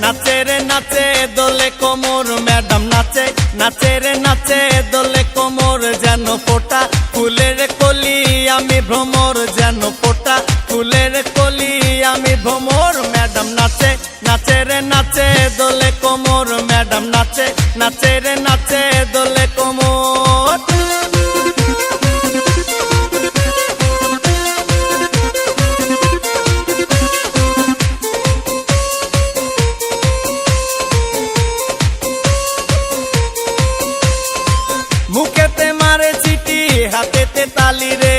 নাচে রে নাচে দোলে কোমর ম্যাডাম নাচে নাচে রে নাচে দোলে কোমর যেন ফোটা ফুলের কলি আমি ভ্রমর যেন ফোটা ফুলের কলি আমি ভ্রমর ম্যাডাম নাচে নাচে রে নাচে দোলে কোমর ম্যাডাম নাচে নাচে রে নাচে দোলে কোমর। মুখেতে মারে চিঠি হাতেতে তালি রে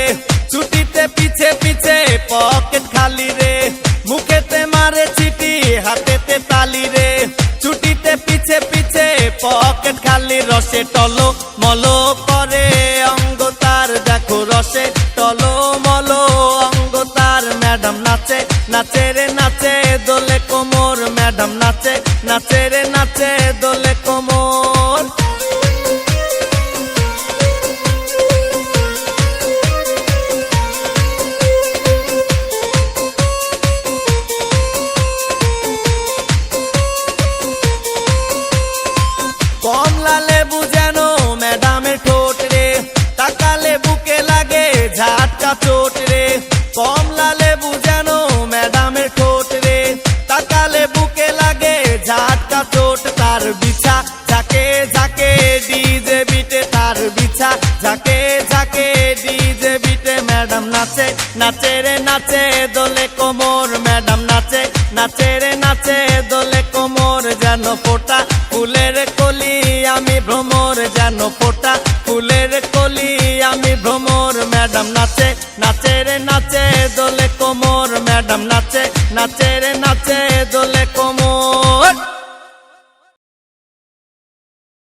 ছুটিতে পিছে পিছে পকেট খালি রে মুখেতে মারে চিঠি হাতেতে তালি রে ছুটিতে পিছে পিছে পকেট খালি রসে টলো মলো করে অঙ্গ তার দেখো রসে টলো মলো অঙ্গ তার ম্যাডাম নাচে নাচে রে নাচে দোলে কোমর ম্যাডাম নাচে নাচে রে নাচে দোলে কোমর। কমলা লেবু যেন ম্যাডামের ঠোঁট রে তাকালে বুকে লাগে ঝাটকা চোট রে কমলা লেবু যেন ম্যাডামের ঠোঁট রে তাকালে বুকে লাগে ঝাটকা চোট তার বিছা ঝাঁকে ঝাঁকে ডিজে বিটে তার বিছা ঝাঁকে ঝাঁকে ডিজে বিটে ম্যাডাম নাচে নাচে রে নাচে দোলে কোমর ম্যাডাম নাচে নাচে রে নাচে দোলে কোমর যেন ফোটা ফুলের কলি আমি ভ্রমর যেন ফোটা ফুলের কলি আমি ভ্রমর ম্যাডাম নাচে নাচে রে নাচে দোলে কোমর ম্যাডাম নাচে নাচে রে